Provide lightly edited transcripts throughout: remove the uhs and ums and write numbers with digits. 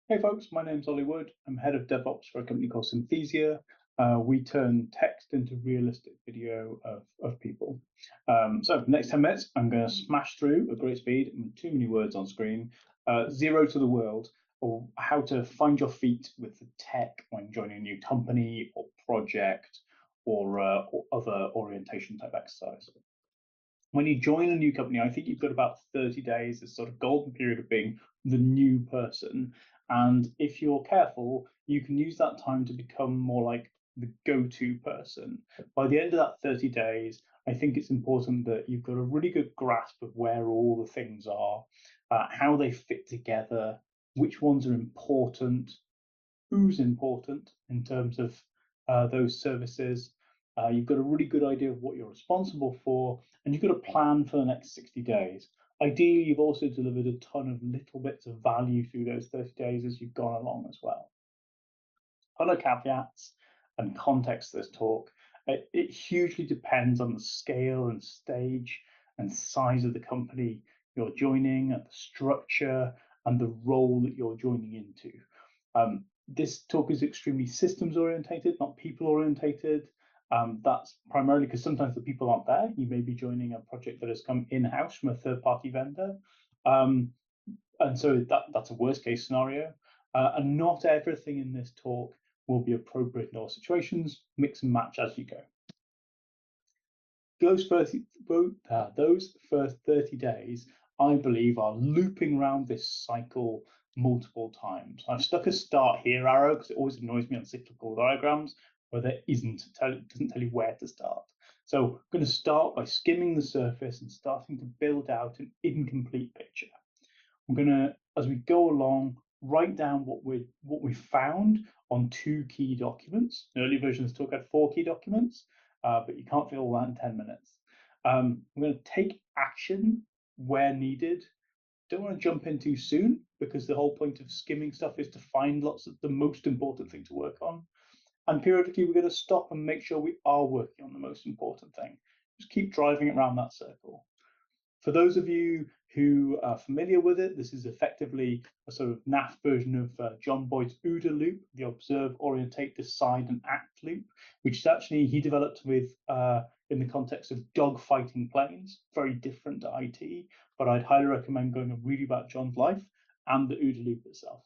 Hey folks, my name's Oli Wood. I'm head of DevOps for a company called Synthesia. We turn text into realistic video of people. So for the next 10 minutes, I'm going to smash through at great speed and with too many words on screen, zero to the world, or how to find your feet with the tech when joining a new company or project or other orientation type exercise. When you join a new company, I think you've got about 30 days, this sort of golden period of being the new person. And if you're careful, you can use that time to become more like the go-to person. By the end of that 30 days, I think it's important that you've got a really good grasp of where all the things are, how they fit together, which ones are important, who's important in terms of those services. You've got a really good idea of what you're responsible for, and you've got a plan for the next 60 days. Ideally, you've also delivered a ton of little bits of value through those 30 days as you've gone along as well. Other caveats and context to this talk, it hugely depends on the scale and stage and size of the company you're joining, and the structure and the role that you're joining into. This talk is extremely systems orientated, not people orientated. That's primarily because sometimes the people aren't there. You may be joining a project that has come in-house from a third-party vendor. And so that's a worst case scenario. And not everything in this talk will be appropriate in all situations. Mix and match as you go. Those first 30 days, I believe, are looping around this cycle multiple times. I've stuck a start here arrow because it always annoys me on cyclical diagrams where there isn't, it doesn't tell you where to start. So I'm going to start by skimming the surface and starting to build out an incomplete picture. I'm going to, as we go along, write down what we found on 2 key documents. The early versions talk about 4 key documents, but you can't fit all that in 10 minutes. I'm going to take action where needed. Don't want to jump in too soon because the whole point of skimming stuff is to find lots of the most important thing to work on. And periodically, we're going to stop and make sure we are working on the most important thing. Just keep driving it around that circle. For those of you who are familiar with it, this is effectively a sort of NAF version of John Boyd's OODA loop, the observe, orientate, decide, and act loop, which is actually he developed with in the context of dogfighting planes, very different to IT, but I'd highly recommend going and read about John's life and the OODA loop itself.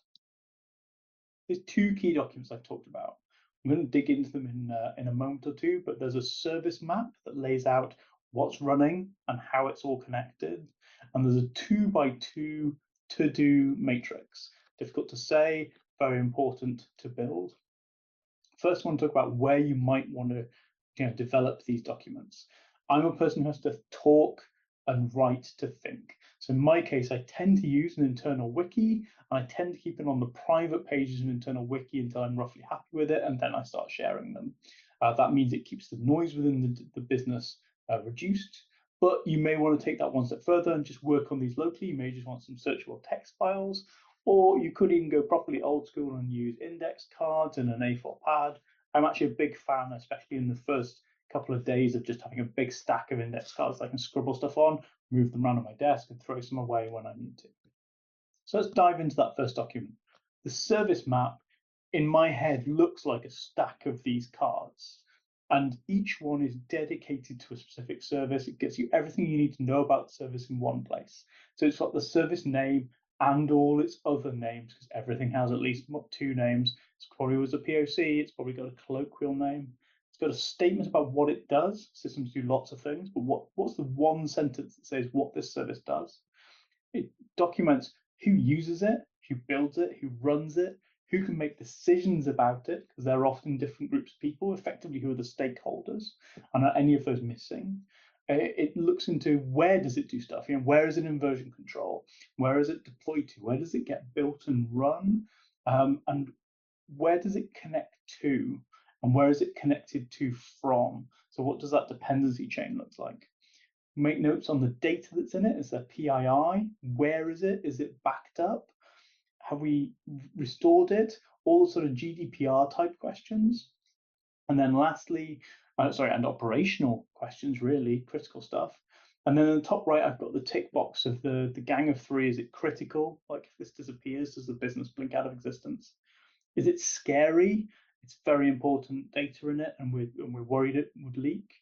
There's 2 key documents I've talked about. I'm going to dig into them in a moment or two, but there's a service map that lays out what's running and how it's all connected. And there's a 2x2 to-do matrix. Difficult to say, very important to build. First, I want to talk about where you might want to develop these documents. I'm a person who has to talk and write to think. So in my case, I tend to use an internal wiki, and I tend to keep it on the private pages of an internal wiki until I'm roughly happy with it, and then I start sharing them. That means it keeps the noise within the business reduced, but you may want to take that one step further and just work on these locally. You may just want some searchable text files, or you could even go properly old school and use index cards and an A4 pad. I'm actually a big fan, especially in the first couple of days, of just having a big stack of index cards I can scribble stuff on, move them around on my desk, and throw some away when I need to. So let's dive into that first document. The service map, in my head, looks like a stack of these cards, and each one is dedicated to a specific service. It gets you everything you need to know about the service in one place. So it's got the service name and all its other names, because everything has at least 2 names. It's probably was a POC, it's probably got a colloquial name. It's got a statement about what it does. Systems do lots of things, but what's the one sentence that says what this service does? It documents who uses it, who builds it, who runs it, who can make decisions about it, because there are often different groups of people, effectively, who are the stakeholders, and are any of those missing? It looks into where does it do stuff, where is it in version control, where is it deployed to, where does it get built and run, and where does it connect to, and where is it connected to from? So what does that dependency chain look like? Make notes on the data that's in it. Is there PII? Where is it? Is it backed up? Have we restored it? All the sort of GDPR type questions. And then lastly, and operational questions, really critical stuff. And then on the top right, I've got the tick box of the gang of three. Is it critical? Like if this disappears, does the business blink out of existence? Is it scary? It's very important data in it, and we're worried it would leak.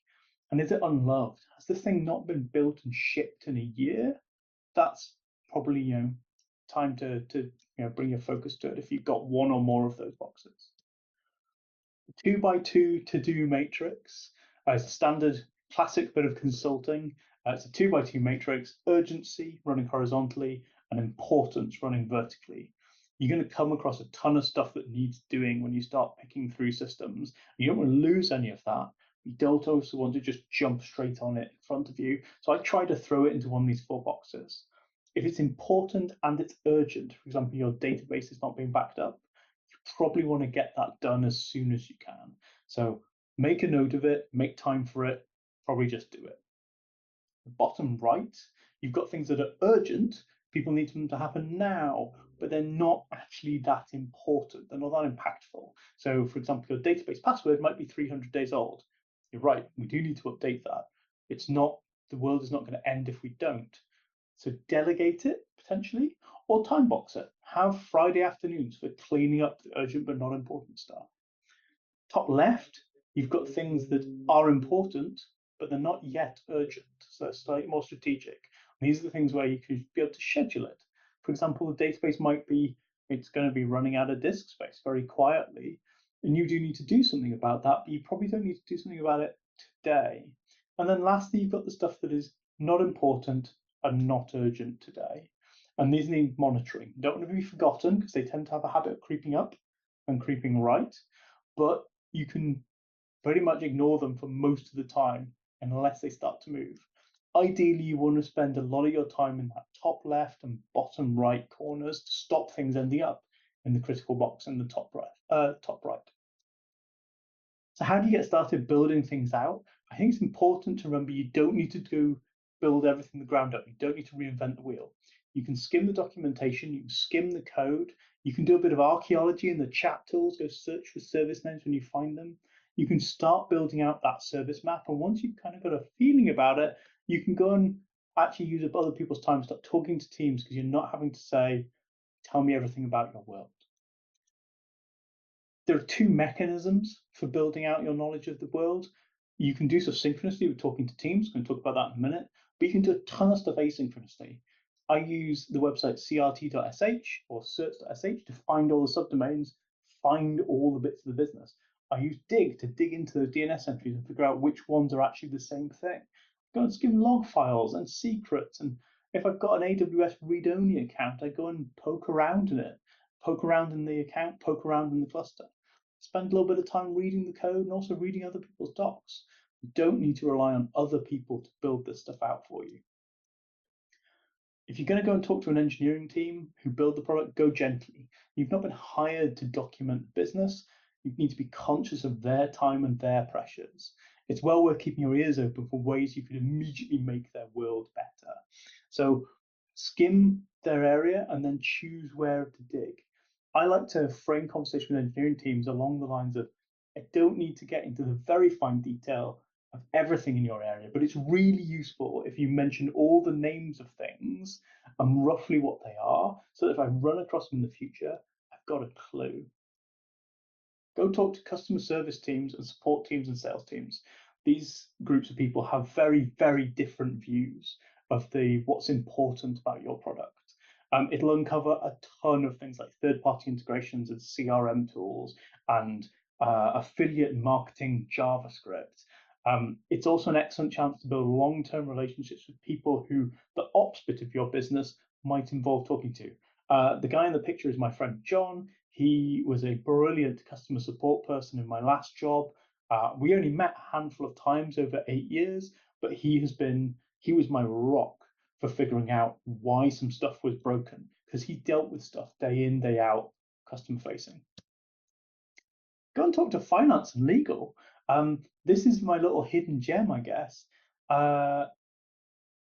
And is it unloved? Has this thing not been built and shipped in a year? That's probably time to bring your focus to it if you've got one or more of those boxes. 2x2 to-do matrix is a standard classic bit of consulting. It's a 2x2 matrix, urgency running horizontally and importance running vertically. You're going to come across a ton of stuff that needs doing when you start picking through systems. You don't want to lose any of that. You don't also want to just jump straight on it in front of you. So I try to throw it into one of these four boxes. If it's important and it's urgent, for example, your database is not being backed up, probably want to get that done as soon as you can. So make a note of it, make time for it, probably just do it. The bottom right, you've got things that are urgent, people need them to happen now, but they're not actually that important, they're not that impactful. So for example, your database password might be 300 days old. You're right, we do need to update that. It's not, the world is not going to end if we don't. So delegate it potentially, or time box it. Have Friday afternoons for cleaning up the urgent but not important stuff. Top left, you've got things that are important, but they're not yet urgent. So they're slightly more strategic. And these are the things where you could be able to schedule it. For example, the database might be, it's going to be running out of disk space very quietly. And you do need to do something about that, but you probably don't need to do something about it today. And then lastly, you've got the stuff that is not important and not urgent today. And these need monitoring. Don't want to be forgotten because they tend to have a habit of creeping up and creeping right. But you can very much ignore them for most of the time unless they start to move. Ideally, you want to spend a lot of your time in that top left and bottom right corners to stop things ending up in the critical box in the top right. So how do you get started building things out? I think it's important to remember you don't need to go build everything from the ground up. You don't need to reinvent the wheel. You can skim the documentation, you can skim the code, you can do a bit of archaeology in the chat tools, go search for service names when you find them. You can start building out that service map. And once you've kind of got a feeling about it, you can go and actually use up other people's time, start talking to teams because you're not having to say, tell me everything about your world. There are two mechanisms for building out your knowledge of the world. You can do so synchronously with talking to teams. I'm going to talk about that in a minute, but you can do a ton of stuff asynchronously. I use the website crt.sh or search.sh to find all the subdomains, find all the bits of the business. I use dig to dig into those DNS entries and figure out which ones are actually the same thing. Go and skim log files and secrets. And if I've got an AWS read-only account, I go and poke around in it, poke around in the account, poke around in the cluster. Spend a little bit of time reading the code and also reading other people's docs. You don't need to rely on other people to build this stuff out for you. If you're going to go and talk to an engineering team who build the product, go gently. You've not been hired to document the business. You need to be conscious of their time and their pressures. It's well worth keeping your ears open for ways you could immediately make their world better. So skim their area and then choose where to dig. I like to frame conversation with engineering teams along the lines of, I don't need to get into the very fine detail of everything in your area, but it's really useful if you mention all the names of things and roughly what they are, so that if I run across them in the future, I've got a clue. Go talk to customer service teams and support teams and sales teams. These groups of people have very, very different views of what's important about your product. It'll uncover a ton of things like third-party integrations and CRM tools and affiliate marketing JavaScript. It's also an excellent chance to build long-term relationships with people who the ops bit of your business might involve talking to. The guy in the picture is my friend John. He was a brilliant customer support person in my last job. We only met a handful of times over 8 years, but he was my rock for figuring out why some stuff was broken, because he dealt with stuff day in, day out, customer facing. Go and talk to finance and legal. This is my little hidden gem, I guess.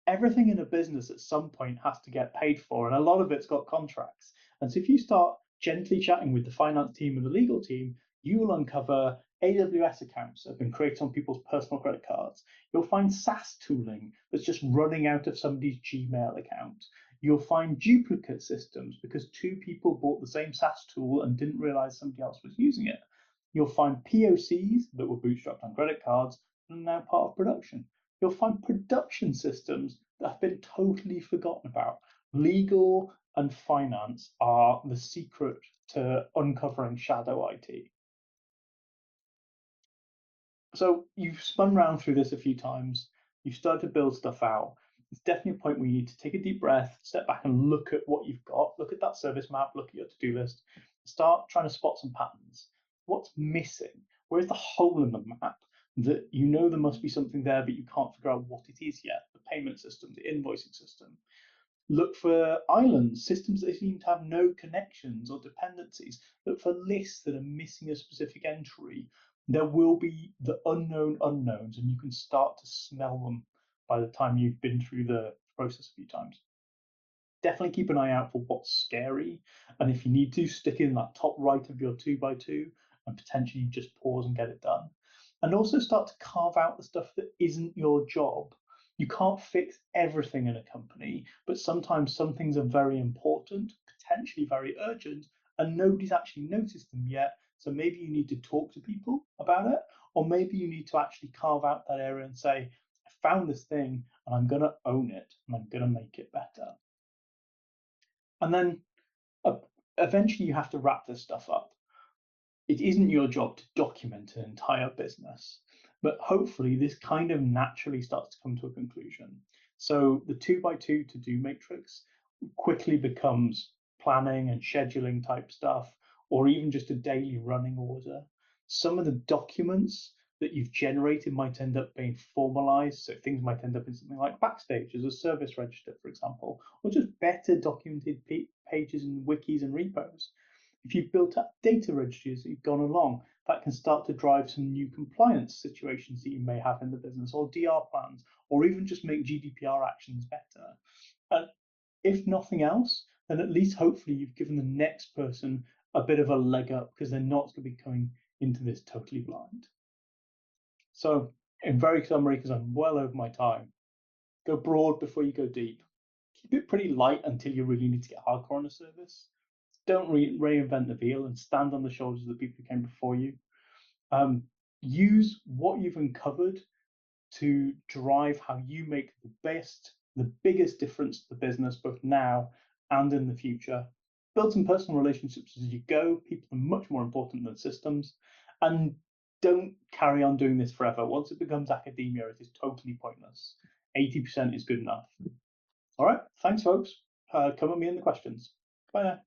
Everything in a business at some point has to get paid for, and a lot of it's got contracts. And so if you start gently chatting with the finance team and the legal team, You will uncover AWS accounts that have been created on people's personal credit cards. You'll find SaaS tooling that's just running out of somebody's Gmail account. You'll find duplicate systems because two people bought the same SaaS tool and didn't realize somebody else was using it. You'll find POCs that were bootstrapped on credit cards and are now part of production. You'll find production systems that have been totally forgotten about. Legal and finance are the secret to uncovering shadow IT. So you've spun round through this a few times. You've started to build stuff out. It's definitely a point where you need to take a deep breath, step back and look at what you've got, look at that service map, look at your to-do list, start trying to spot some patterns. What's missing? Where's the hole in the map that you know there must be something there, but you can't figure out what it is yet? The payment system, the invoicing system. Look for islands, systems that seem to have no connections or dependencies. Look for lists that are missing a specific entry. There will be the unknown unknowns, and you can start to smell them by the time you've been through the process a few times. Definitely keep an eye out for what's scary. And if you need to, stick in that top right of your 2x2 and potentially just pause and get it done. And also start to carve out the stuff that isn't your job. You can't fix everything in a company, but sometimes some things are very important, potentially very urgent, and nobody's actually noticed them yet. So maybe you need to talk to people about it, or maybe you need to actually carve out that area and say, I found this thing and I'm going to own it and I'm going to make it better. And then eventually you have to wrap this stuff up. It isn't your job to document an entire business, but hopefully this kind of naturally starts to come to a conclusion. So the 2x2 to-do matrix quickly becomes planning and scheduling type stuff, or even just a daily running order. Some of the documents that you've generated might end up being formalized. So things might end up in something like Backstage as a service register, for example, or just better documented pages and wikis and repos. If you've built up data registries that you've gone along, that can start to drive some new compliance situations that you may have in the business, or DR plans, or even just make GDPR actions better. And if nothing else, then at least hopefully you've given the next person a bit of a leg up because they're not going to be coming into this totally blind. So, in very summary, because I'm well over my time, go broad before you go deep. Keep it pretty light until you really need to get hardcore on a service. Don't reinvent the wheel and stand on the shoulders of the people who came before you. Use what you've uncovered to drive how you make the biggest difference to the business, both now and in the future. Build some personal relationships as you go. People are much more important than systems. And don't carry on doing this forever. Once it becomes academia, it is totally pointless. 80% is good enough. All right, thanks, folks. Come at me in the questions. Bye now.